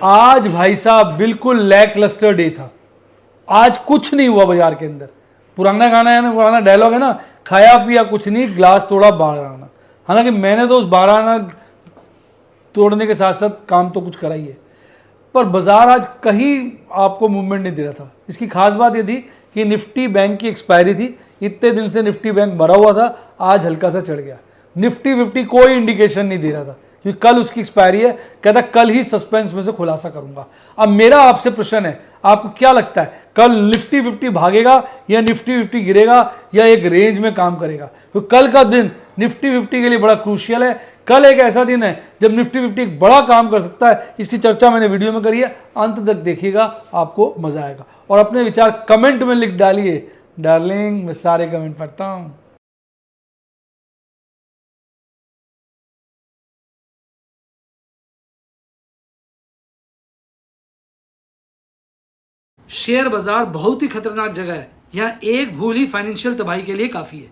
आज भाई साहब बिल्कुल लैक लस्टर डे था। आज कुछ नहीं हुआ बाजार के अंदर। पुराना गाना है ना, पुराना डायलॉग है ना, खाया पिया कुछ नहीं, ग्लास तोड़ा बारह आना। हालांकि मैंने तो उस बारह आना तोड़ने के साथ साथ काम तो कुछ करा ही है, पर बाजार आज कहीं आपको मूवमेंट नहीं दे रहा था। इसकी खास बात ये थी कि निफ्टी बैंक की एक्सपायरी थी। इतने दिन से निफ्टी बैंक भरा हुआ था, आज हल्का सा चढ़ गया। निफ्टी विफ्टी कोई इंडिकेशन नहीं दे रहा था क्योंकि कल उसकी एक्सपायरी है। कहता कल ही सस्पेंस में से खुलासा करूंगा। अब मेरा आपसे प्रश्न है, आपको क्या लगता है कल निफ्टी विफ्टी भागेगा या निफ्टी विफ्टी गिरेगा या एक रेंज में काम करेगा? तो कल का दिन निफ्टी विफ्टी के लिए बड़ा क्रूशियल है। कल एक ऐसा दिन है जब निफ्टी विफ्टी एक बड़ा काम कर सकता है। इसकी चर्चा मैंने वीडियो में करी है, अंत तक देखिएगा, आपको मजा आएगा। और अपने विचार कमेंट में लिख डालिए। डार्लिंग, मैं सारे कमेंट पढ़ता हूं। शेयर बाजार बहुत ही खतरनाक जगह है। यहाँ एक भूल ही फाइनेंशियल तबाही के लिए काफी है।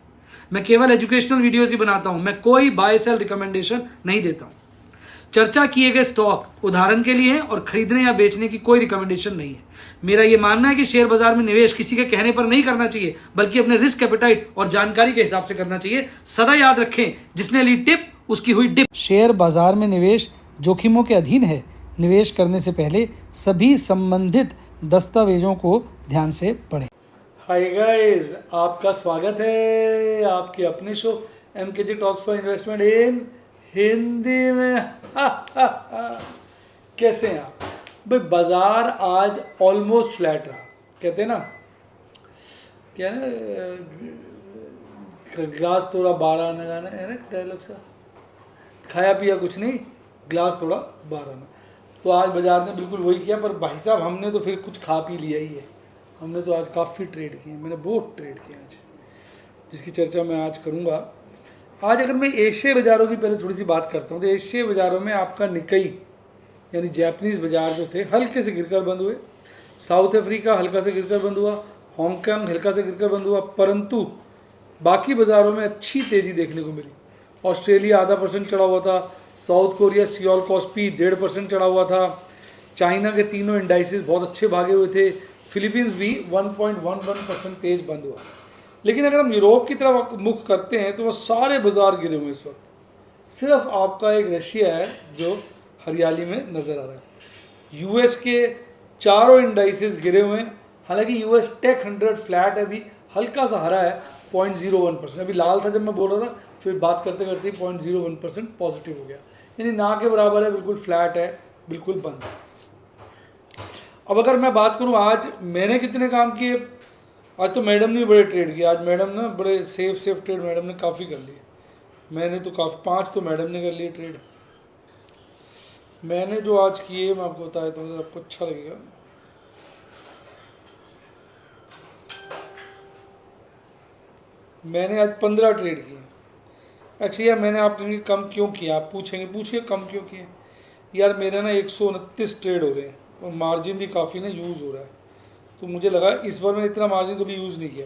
मैं केवल एजुकेशनल वीडियोस ही बनाता हूं, मैं कोई बाय सेल रिकमेंडेशन नहीं देता हूं। चर्चा किए गए स्टॉक उदाहरण के लिए हैं और खरीदने या बेचने की कोई रिकमेंडेशन नहीं है। मेरा यह मानना है कि शेयर बाजार में निवेश किसी के कहने पर नहीं करना चाहिए, बल्कि अपने रिस्क एपेटाइट और जानकारी के हिसाब से करना चाहिए। सदा याद रखें, जिसने ली टिप उसकी हुई डिप। शेयर बाजार में निवेश जोखिमों के अधीन है। निवेश करने से पहले सभी संबंधित दस्तावेजों को ध्यान से पढ़ें। हाय गाइस, आपका स्वागत है आपके अपने show MKG talks for investment in Hindi में। कैसे हैं आप भाई? बाजार आज ऑलमोस्ट फ्लैट रहा। कहते हैं ना, क्या ना, ग्लास थोड़ा बारह आना गाना है ना डायलॉग सा, खाया पिया कुछ नहीं, ग्लास थोड़ा बारह आना। तो आज बाजार ने बिल्कुल वही किया। पर भाई साहब, हमने तो फिर कुछ खा पी लिया ही है। हमने तो आज काफ़ी ट्रेड किए, मैंने बहुत ट्रेड किए आज, जिसकी चर्चा मैं आज करूंगा। आज अगर मैं एशिया बाज़ारों की पहले थोड़ी सी बात करता हूँ तो एशिया बाज़ारों में आपका निकई यानी जैपनीज़ बाज़ार जो थे हल्के से गिरकर बंद हुए। साउथ अफ्रीका हल्का से गिरकर बंद हुआ। हांगकांग हल्का से गिरकर बंद हुआ। परंतु बाकी बाज़ारों में अच्छी तेज़ी देखने को मिली। ऑस्ट्रेलिया आधा % चढ़ा हुआ था। साउथ कोरिया सियोल कॉस्पी 1.5% चढ़ा हुआ था। चाइना के तीनों इंडाइसेस बहुत अच्छे भागे हुए थे। फिलीपींस भी 1.11% तेज बंद हुआ। लेकिन अगर हम यूरोप की तरफ मुख करते हैं तो वह सारे बाजार गिरे हुए इस वक्त। सिर्फ आपका एक रशिया है जो हरियाली में नज़र आ रहा है। यूएस के चारों इंडाइसेस गिरे हुए हैं। हालांकि यूएस टेक 100 फ्लैट है, अभी हल्का सा हरा है 0.01%। अभी लाल था जब मैं बोल रहा था, फिर बात करते करते 0.01% पॉजिटिव हो गया, यानी ना के बराबर है, बिल्कुल फ्लैट है, बिल्कुल बंद है। अब अगर मैं बात करूं आज मैंने कितने काम किए, आज तो मैडम ने बड़े ट्रेड किए। आज मैडम ना बड़े सेफ ट्रेड मैडम ने काफ़ी कर लिए। मैंने तो काफ़ी 5 तो मैडम ने कर लिए ट्रेड। मैंने जो आज किए मैं आपको बताया तो आपको अच्छा लगेगा। मैंने आज 15 ट्रेड किए। अच्छा यार, मैंने आप कहेंगे कम क्यों किया, आप पूछेंगे, पूछिए कम क्यों किए। यार मेरे ना 129 ट्रेड हो रहे हैं और मार्जिन भी काफ़ी ना यूज़ हो रहा है। तो मुझे लगा इस बार मैंने इतना मार्जिन कभी यूज़ नहीं किया,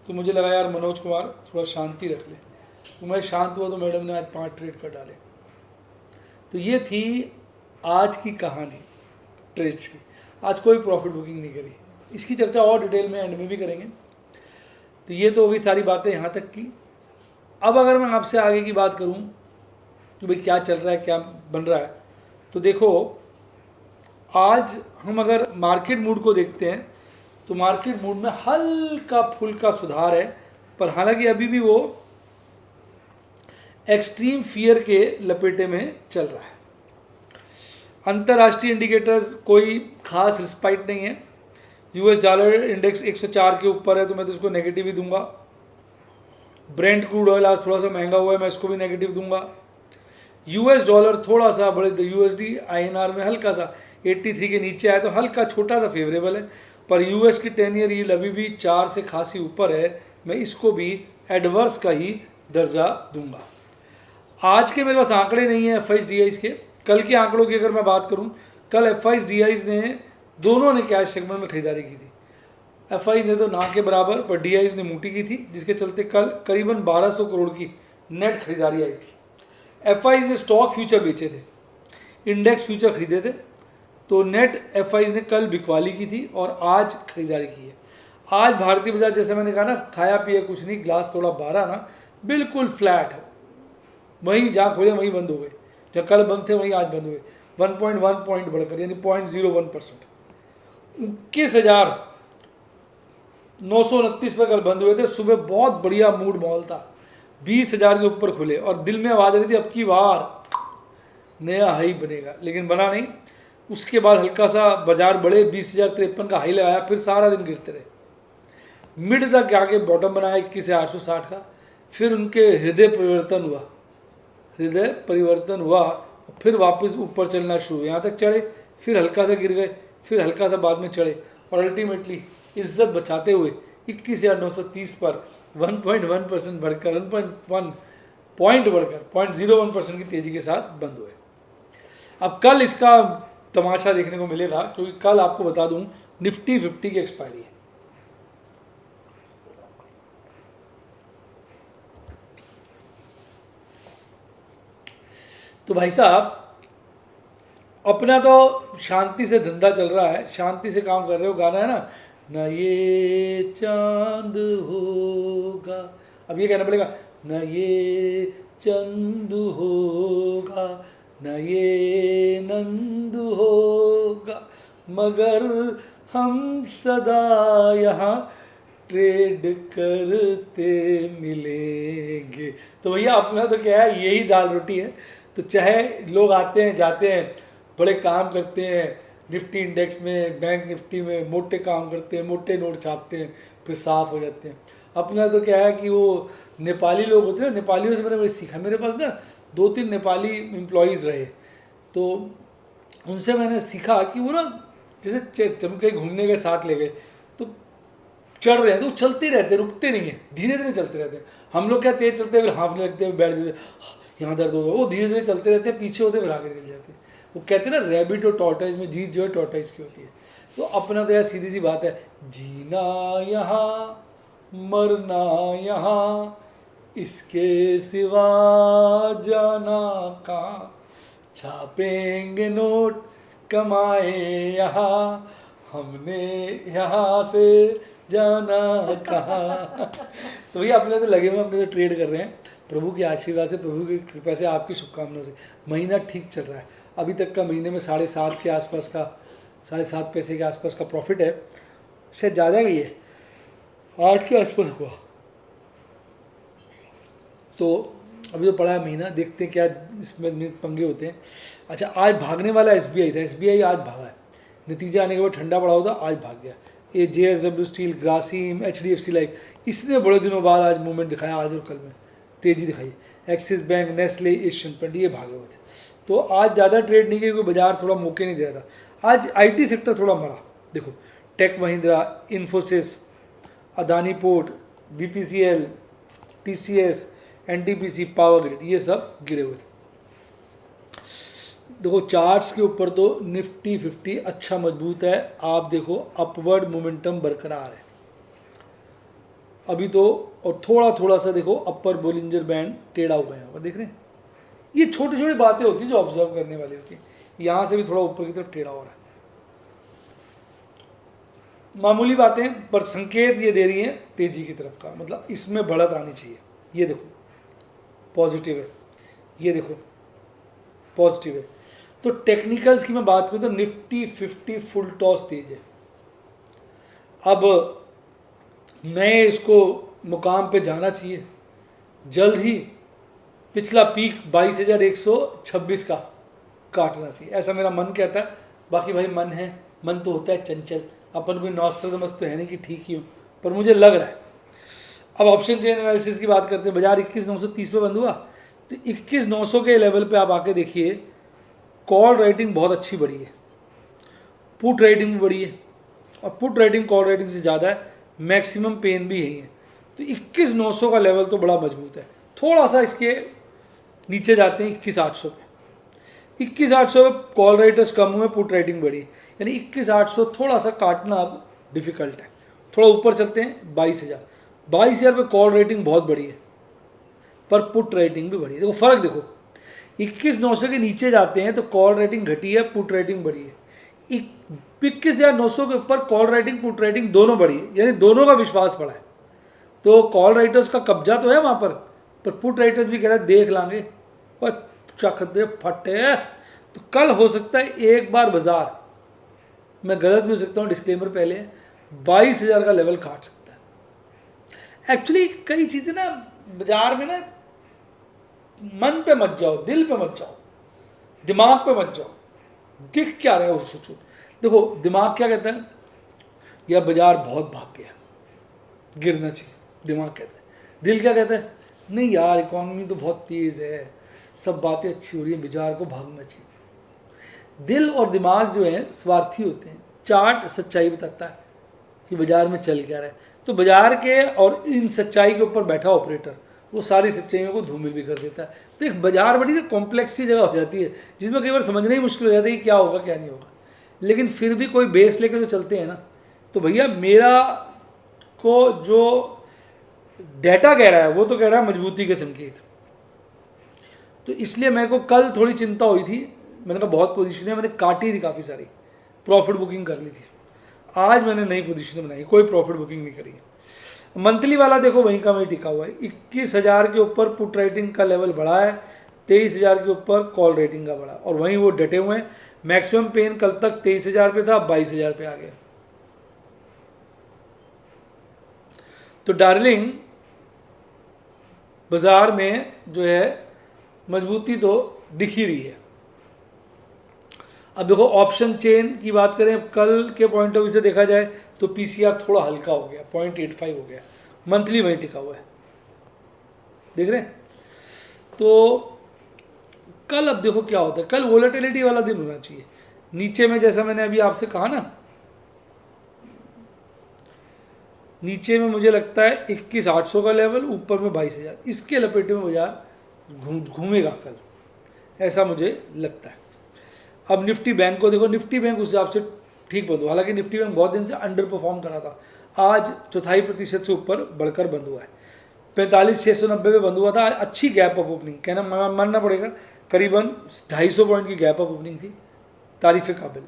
तो मुझे लगा यार मनोज कुमार थोड़ा शांति रख ले। तो मैं शांत हुआ तो मैडम ने आज 5 ट्रेड कर डाले। तो ये थी आज की कहानी ट्रेड्स की। आज कोई प्रॉफिट बुकिंग नहीं करी। इसकी चर्चा और डिटेल में एंड में भी करेंगे। तो ये तो होगी सारी बातें यहाँ तक की। अब अगर मैं आपसे आगे की बात करूँ कि भाई क्या चल रहा है, क्या बन रहा है, तो देखो आज हम अगर मार्केट मूड को देखते हैं तो मार्केट मूड में हल्का फुल्का सुधार है, पर हालांकि अभी भी वो एक्सट्रीम फियर के लपेटे में चल रहा है। अंतर्राष्ट्रीय इंडिकेटर्स कोई खास रिस्पाइट नहीं है। यूएस डॉलर इंडेक्स 104 के ऊपर है तो मैं तो इसको नेगेटिव ही दूंगा। ब्रेंट क्रूड ऑयल आज थोड़ा सा महंगा हुआ है, मैं इसको भी नेगेटिव दूंगा। यूएस डॉलर थोड़ा सा बड़े यूएसडी आईएनआर में हल्का सा 83 के नीचे आया तो हल्का छोटा सा फेवरेबल है, पर यूएस की 10 ईयर यील्ड अभी भी 4 से खासी ऊपर है, मैं इसको भी एडवर्स का ही दर्जा दूंगा। आज के मेरे पास आंकड़े नहीं है एफआईडीआईज के। कल के आंकड़ों की अगर मैं बात करूं, कल एफआईडीआईज ने दोनों ने कैश सेगमेंट में खरीदारी की थी। एफआईज ने तो ना के बराबर, पर डीआईज ने मोटी की थी, जिसके चलते कल करीबन 1200 करोड़ की नेट खरीदारी आई थी। एफआईज ने स्टॉक फ्यूचर बेचे थे, इंडेक्स फ्यूचर खरीदे थे, तो नेट एफआई ने कल बिकवाली की थी और आज खरीदारी की है। आज भारतीय बाजार जैसे मैंने कहा ना, खाया पिया कुछ नहीं, ग्लास थोड़ा 12 ना, बिल्कुल फ्लैट है। वहीं जहाँ खोले वहीं बंद हो गए, जहाँ कल बंद थे वहीं आज बंद हुए। 1.1 पॉइंट बढ़कर यानी 0.01%। 21,929 पर कल बंद हुए थे। सुबह बहुत बढ़िया मूड माहौल था, 20,000 के ऊपर खुले और दिल में आवाज़ रही थी अब की बार नया हाई बनेगा, लेकिन बना नहीं। उसके बाद हल्का सा बाजार बढ़े, 20,053 का हाई लगाया, फिर सारा दिन गिरते रहे। मिड तक आके बॉटम बनाया 21,860 का, फिर उनके हृदय परिवर्तन हुआ और फिर वापस ऊपर चलना शुरू, यहाँ तक चढ़े, फिर हल्का सा गिर गए, फिर हल्का सा बाद में चढ़े और अल्टीमेटली इज्जत बचाते हुए 21,930 पर 1.1% बढ़कर 1.1 पॉइंट बढ़कर 0.01% की तेजी के साथ बंद हुए। अब कल इसका तमाशा देखने को मिलेगा, क्योंकि कल आपको बता दूं निफ्टी 50 की एक्सपायरी है। तो भाई साहब, अपना तो शांति से धंधा चल रहा है, शांति से काम कर रहे हो। गाना है ना ये चांद होगा, अब ये कहना पड़ेगा न ये चंद होगा, न ये नंद होगा, मगर हम सदा यहाँ ट्रेड करते मिलेंगे। तो भैया अपना तो क्या है, यही दाल रोटी है। तो चाहे लोग आते हैं जाते हैं, बड़े काम करते हैं निफ्टी इंडेक्स में, बैंक निफ्टी में मोटे काम करते हैं, मोटे नोट छापते हैं, फिर साफ हो जाते हैं। अपना तो क्या है कि वो नेपाली लोग होते हैं ना, नेपालियों से मैंने बड़ी सीखा। मेरे पास ना 2-3 नेपाली एम्प्लॉयज़ रहे, तो उनसे मैंने सीखा कि वो ना जैसे जब कहीं घूमने के साथ ले गए तो चढ़ रहे हैं तो चलते रहते, रुकते नहीं है, धीरे धीरे चलते रहते हैं। हम लोग क्या तेज चलते हैं, फिर हाँफने लगते हैं, बैठ जाते, यहाँ दर्द होगा, वो धीरे धीरे चलते रहते हैं, पीछे होते फिर आगे निकल जाते हैं। वो कहते हैं ना रैबिट और टॉर्टोइज में जीत जो है टॉर्टोइज की होती है। तो अपना तो यार सीधी सी बात है, जीना यहाँ मरना यहाँ, इसके सिवा जाना कहाँ, छापेंगे नोट कमाए यहाँ, हमने यहाँ से जाना कहाँ। तो भैया अपने तो लगे हुए, अपने तो ट्रेड कर रहे हैं। प्रभु के आशीर्वाद से, प्रभु की कृपा से, आपकी शुभकामनाओं से महीना ठीक चल रहा है। अभी तक का महीने में 7.5 के आसपास का, 7.5 पैसे के आसपास का प्रॉफिट है, शायद ज़्यादा गई है, 8 के आसपास हुआ। तो अभी तो पड़ा है महीना, देखते हैं क्या इसमें पंगे होते हैं। अच्छा, आज भागने वाला SBI था, SBI आज भागा है, नतीजा आने के बाद ठंडा पड़ा होता, आज भाग गया। ये JSW steel, Grasim, HDFC life, इसने बड़े दिनों बाद आज मूवमेंट दिखाया, आज और कल में तेज़ी दिखाई। Axis Bank, Nestle, Asian paint ये भागे हुए थे। तो आज ज़्यादा ट्रेड नहीं किया क्योंकि बाजार थोड़ा मौके नहीं दे रहा था। आज IT सेक्टर थोड़ा मरा, देखो Tech Mahindra, Infosys, Adani Port, BPCL, TCS, NTPC, Power Grid, ये सब गिरे हुए थे। देखो चार्ट्स के ऊपर तो निफ्टी 50 अच्छा मजबूत है। आप देखो अपवर्ड मोमेंटम बरकरार है अभी तो, और थोड़ा थोड़ा सा देखो अपर बोलिंजर बैंड टेढ़ा हुआ है, और देख रहे हैं ये छोटी छोटी बातें होती हैं जो ऑब्जर्व करने वाली होती है। यहाँ से भी थोड़ा ऊपर की तरफ टेढ़ा हो रहा है, मामूली बातें, पर संकेत ये दे रही हैं तेजी की तरफ का, मतलब इसमें बढ़त आनी चाहिए। ये देखो पॉजिटिव है, ये देखो पॉजिटिव है। तो टेक्निकल्स की मैं बात करूँ तो निफ्टी 50 फुल टॉस तेज है। अब मैं इसको मुकाम पे जाना चाहिए जल्द ही, पिछला पीक 22,126 का काटना चाहिए, ऐसा मेरा मन कहता है। बाकी भाई मन है, मन तो होता है चंचल, अपन कोई नॉस्ट्रेडमस तो है नहीं कि ठीक ही हो, पर मुझे लग रहा है। अब ऑप्शन चेन एनालिसिस की बात करते हैं, बाजार 21,930 पे बंद हुआ, तो 21,900 के लेवल पे आप आके देखिए, कॉल राइटिंग बहुत अच्छी बढ़ी है, पुट राइटिंग भी बढ़ी है, और पुट राइटिंग कॉल राइटिंग से ज़्यादा है, मैक्सिमम पेन भी यही है। तो 21,900 का लेवल तो बड़ा मजबूत है। थोड़ा सा इसके नीचे जाते हैं 21,800 पे, 21,800 पे कॉल राइटर्स कम हुए, पुट राइटिंग बढ़ी, यानी 21,800 थोड़ा सा काटना अब डिफ़िकल्ट है। थोड़ा ऊपर चलते हैं 22,000 पे कॉल राइटिंग बहुत बड़ी है, पर पुट राइटिंग भी बढ़ी है। देखो फ़र्क देखो, 21,900 के नीचे जाते हैं तो कॉल रेटिंग घटी है, पुट रेटिंग बढ़ी है। 21,900 के ऊपर कॉल राइटिंग पुट राइटिंग दोनों बढ़ी है, यानी दोनों का विश्वास बढ़ा है। तो कॉल राइटर्स का कब्जा तो है वहाँ पर पुट राइटर्स भी कह रहे हैं देख लांगे और चख दे फटे। तो कल हो सकता है एक बार बाजार, मैं गलत भी हो सकता हूँ, डिस्क्लेमर पहले, 22,000 का लेवल काट सकता है। एक्चुअली कई चीज़ें ना बाजार में ना, मन पे मत जाओ, दिल पे मत जाओ, दिमाग पे मत जाओ, दिख क्या रहा है वो सोचो। देखो दिमाग क्या कहता है, यह बाजार बहुत भाग गया, गिरना चाहिए, दिमाग कहता है। दिल क्या कहता है, नहीं यार इकोनॉमी तो बहुत तेज़ है, सब बातें अच्छी हो रही है, बाजार को भागना चाहिए। दिल और दिमाग जो है स्वार्थी होते हैं। चार्ट सच्चाई बताता है कि बाजार में चल क्या रहा है, तो बाजार के और इन सच्चाई के ऊपर बैठा ऑपरेटर वो सारी सच्चाइयों को धूमिल भी कर देता है। तो एक बाजार बड़ी ना कॉम्प्लेक्स सी जगह हो जाती है, जिसमें कई बार समझना ही मुश्किल हो जाता है कि क्या होगा क्या नहीं होगा, लेकिन फिर भी कोई बेस लेके तो चलते हैं ना। तो भैया मेरा को जो डेटा कह रहा है वो तो कह रहा है मजबूती के संकेत। तो इसलिए मेरे को कल थोड़ी चिंता हुई थी, मैंने कहा बहुत पोजीशन है, मैंने काटी थी काफ़ी सारी, प्रॉफिट बुकिंग कर ली थी। आज मैंने नई पोजीशन बनाई, कोई प्रॉफिट बुकिंग नहीं करी। मंथली वाला देखो वहीं का वहीं टिका हुआ है। 21,000 के ऊपर पुट रेटिंग का लेवल बढ़ा है, 23,000 के ऊपर कॉल रेटिंग का बढ़ा, और वहीं वो डटे हुए हैं। मैक्सिमम पेन कल तक 23,000 पे था, 22,000 पे आ गया। तो डार्लिंग बाजार में जो है मजबूती तो दिख ही रही है। अब देखो ऑप्शन चेन की बात करें, कल के पॉइंट ऑफ व्यू से देखा जाए तो पीसीआर थोड़ा हल्का हो गया, 0.85 हो गया, मंथली वहीं टिका हुआ है, देख रहे हैं। तो कल अब देखो क्या होता है, कल वोलेटिलिटी वाला दिन होना चाहिए। नीचे में जैसा मैंने अभी आपसे कहा ना, नीचे में मुझे लगता है 21,800 का लेवल, ऊपर में 22,000, इसके लपेटे में बाजार घूमेगा कल, ऐसा मुझे लगता है। अब निफ्टी बैंक को देखो, निफ्टी बैंक उस हिसाब से ठीक बंद हुआ, हालांकि निफ्टी बैंक बहुत दिन से अंडर परफॉर्म करा था, आज 0.25% से ऊपर बढ़कर बंद हुआ है। 45,690 पे बंद हुआ था, आज अच्छी गैप अप ओपनिंग, कहना मानना पड़ेगा, करीबन 250 पॉइंट की गैप अप ओपनिंग थी, तारीफ काबिल।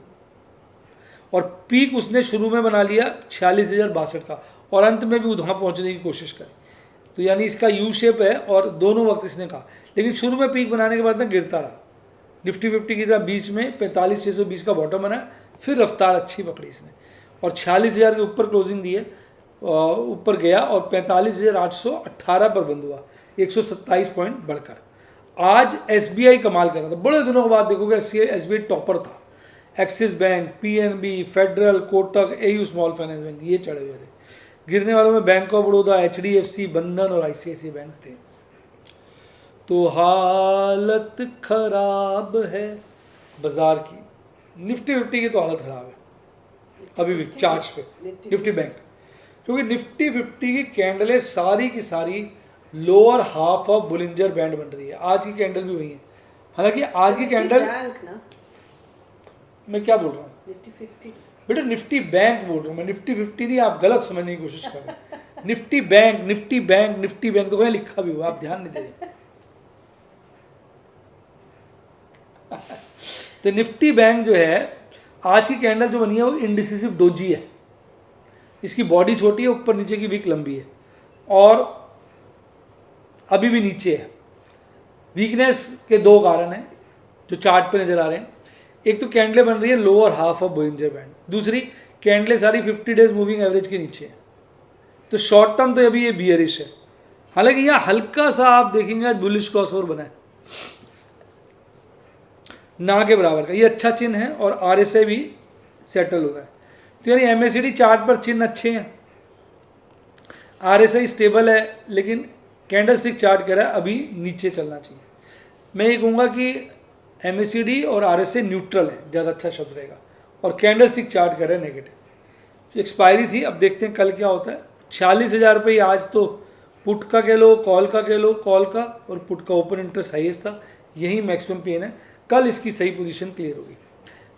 और पीक उसने शुरू में बना लिया 46,062 का, और अंत में भी वहाँ पहुँचने की कोशिश करी। तो यानी इसका यू शेप है, और दोनों वक्त इसने कहा, लेकिन शुरू में पीक बनाने के बाद ना गिरता रहा। निफ्टी 50 की तरह बीच में 45,620 का बॉटम बना, फिर रफ्तार अच्छी पकड़ी इसने, और 46,000 के ऊपर क्लोजिंग दी है, ऊपर गया, और 45,818 पर बंद हुआ, 127 पॉइंट बढ़कर। आज एसबीआई कमाल कर रहा था, बड़े दिनों के बाद देखोगे एसबीआई टॉपर था। Axis bank, PNB, federal, Kotak, AU small finance bank ये चढ़े हुए थे। गिरने वालों में बैंक ऑफ बड़ौदा, एचडीएफसी, बंधन और आईसीआईसीआई बैंक थे। तो हालत खराब है बाजार की, निफ्टी 50 की तो हालत खराब है अभी भी चार्ट्स पे, निफ्टी बैंक, क्योंकि निफ्टी 50 की कैंडलें सारी की सारी lower half of Bollinger band बन रही है। आज की कैंडल भी वही है, हालांकि आज की कैंडल, मैं क्या बोल रहा हूँ बेटा, निफ्टी बैंक बोल रहा हूँ मैं, निफ्टी 50 नहीं, आप गलत समझने की कोशिश कर रहे हैं। Nifty bank, Nifty bank, Nifty bank तो कहीं लिखा भी हुआ, आप ध्यान नहीं दे रहे। तो निफ्टी बैंक जो है, आज की कैंडल जो बनी है वो इंडिसिसिव डोजी है, इसकी बॉडी छोटी है, ऊपर नीचे की विक लंबी है, और अभी भी नीचे है। वीकनेस के दो कारण हैं जो चार्ट पे नजर आ रहे हैं, एक तो कैंडलें बन रही है lower half of Bollinger band, दूसरी कैंडलें सारी 50 डेज मूविंग एवरेज के नीचे है। तो शॉर्ट टर्म तो अभी ये बियरिश है, हालांकि यहाँ हल्का सा आप देखेंगे आज बुलिश क्रॉसओवर बना है, ना के बराबर का, ये अच्छा चिन्ह है, और आरएसआई भी सेटल हो रहा है। तो यानी एमएसीडी चार्ट पर चिन्ह अच्छे हैं, आरएसआई स्टेबल है, लेकिन कैंडलस्टिक चार्ट कह रहा है अभी नीचे चलना चाहिए। मैं ये कहूँगा कि एमएसीडी और आरएसआई न्यूट्रल है, ज़्यादा अच्छा शब्द रहेगा, और कैंडलस्टिक चार्ट कह रहा है नेगेटिव। एक्सपायरी थी, अब देखते हैं कल क्या होता है। 46,000 रुपये आज तो पुट का कह लो, कॉल का कह लो, कॉल का और पुट का ओपन इंटरेस्ट हाईएस्ट था, यही मैक्सिमम पेन है। कल इसकी सही पोजीशन क्लियर होगी।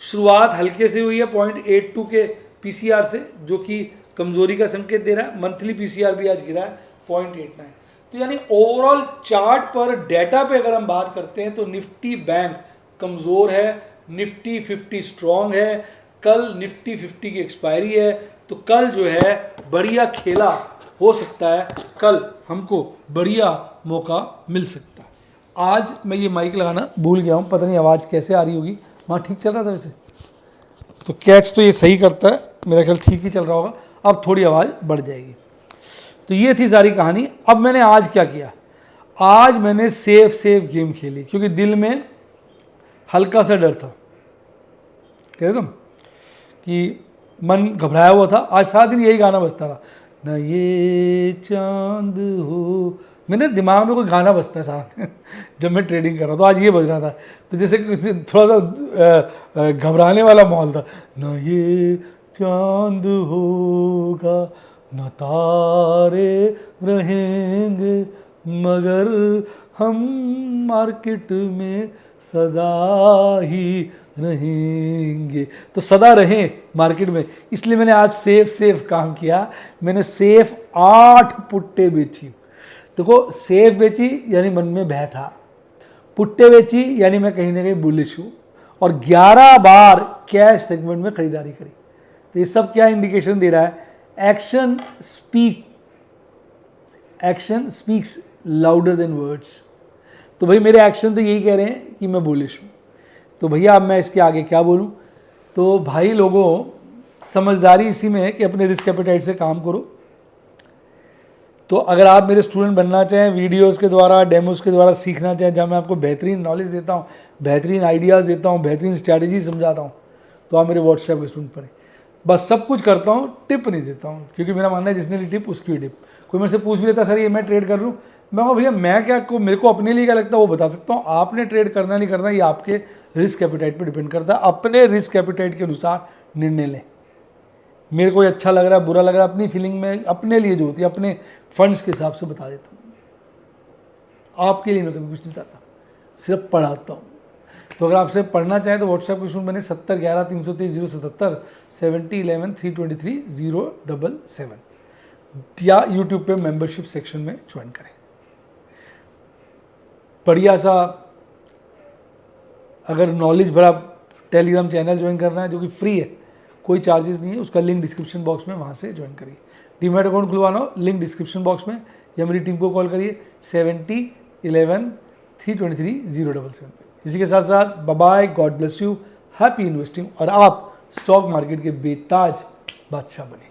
शुरुआत हल्के से हुई है 0.82 के पीसीआर से, जो कि कमजोरी का संकेत दे रहा है। मंथली पीसीआर भी आज गिरा है 0.89। तो यानी ओवरऑल चार्ट पर, डेटा पे अगर हम बात करते हैं तो निफ्टी बैंक कमज़ोर है, निफ्टी 50 स्ट्रॉन्ग है, कल निफ्टी 50 की एक्सपायरी है, तो कल जो है बढ़िया खेला हो सकता है, कल हमको बढ़िया मौका मिल सकता है। आज मैं ये माइक लगाना भूल गया हूँ, पता नहीं आवाज़ कैसे आ रही होगी, वहाँ ठीक चल रहा था वैसे, तो कैच तो ये सही करता है, मेरा ख्याल ठीक ही चल रहा होगा, अब थोड़ी आवाज़ बढ़ जाएगी। तो ये थी सारी कहानी। अब मैंने आज क्या किया, आज मैंने सेफ गेम खेली, क्योंकि दिल में हल्का सा डर था, कह तुम कि मन घबराया हुआ था। आज सारा दिन यही गाना बजता रहा, न ये चांद हो, मेरे दिमाग में कोई गाना बजता है सारा जब मैं ट्रेडिंग कर रहा था, तो आज ये बज रहा था। तो जैसे थोड़ा सा घबराने वाला माहौल था, न ये चांद होगा न तारे रहेंगे, मगर हम मार्केट में सदा ही रहेंगे। तो सदा रहें मार्केट में, इसलिए मैंने आज सेफ काम किया। मैंने सेफ 8 पुट्टे बेची। देखो, सेफ बेची यानी मन में भय था, पुट्टे बेची यानी मैं कहीं ना कहीं बुलिश हूँ, और 11 बार कैश सेगमेंट में खरीदारी करी। तो ये सब क्या इंडिकेशन दे रहा है, action speaks louder than words. तो भाई मेरे एक्शन तो यही कह रहे हैं कि मैं बुलिश हूँ। तो भैया अब मैं इसके आगे क्या बोलूँ। तो भाई लोगों, समझदारी इसी में है कि अपने रिस्क एपेटाइट से काम करो। तो अगर आप मेरे स्टूडेंट बनना चाहें, वीडियोस के द्वारा, डेमोस के द्वारा सीखना चाहें, जहाँ मैं आपको बेहतरीन नॉलेज देता हूँ, बेहतरीन आइडियाज़ देता हूँ, बेहतरीन स्ट्रैटेजी समझाता हूँ, तो आप मेरे व्हाट्सएप के स्टूडेंट बने। बस सब कुछ करता हूँ, टिप नहीं देता हूँ, क्योंकि मेरा मानना है जिसने ली टिप उसकी टिप। कोई मेरे से पूछ भी लेता, सर ये मैं ट्रेड कर लूँ, मैं कहूँ भैया मैं क्या, मेरे को अपने लिए क्या लगता है वो बता सकता हूँ। आपने ट्रेड करना नहीं करना ये आपके रिस्क एपेटाइट पर डिपेंड करता है। अपने रिस्क एपेटाइट के अनुसार निर्णय लें। मेरे को अच्छा लग रहा है, बुरा लग रहा है, अपनी फीलिंग में अपने लिए जो होती है, अपने फंड्स के हिसाब से बता देता हूँ। आपके लिए मैं कभी कुछ नहीं बताता, सिर्फ पढ़ाता हूँ। तो अगर आपसे पढ़ना चाहें तो व्हाट्सएप के स्टूडेंट बने 70 11 323 077 70 11 323 077, या यूट्यूब पे मेंबरशिप सेक्शन में ज्वाइन करें। बढ़िया सा अगर नॉलेज भरा टेलीग्राम चैनल ज्वाइन करना है जो कि फ्री है, कोई चार्जेस नहीं है, उसका लिंक डिस्क्रिप्शन बॉक्स में, वहाँ से ज्वाइन करिए। डीमैट अकाउंट खुलवाना हो, लिंक डिस्क्रिप्शन बॉक्स में, या मेरी टीम को कॉल करिए 70 11 323 077। इसी के साथ साथ bye, God bless you, happy investing, और आप स्टॉक मार्केट के बेताज बादशाह बने।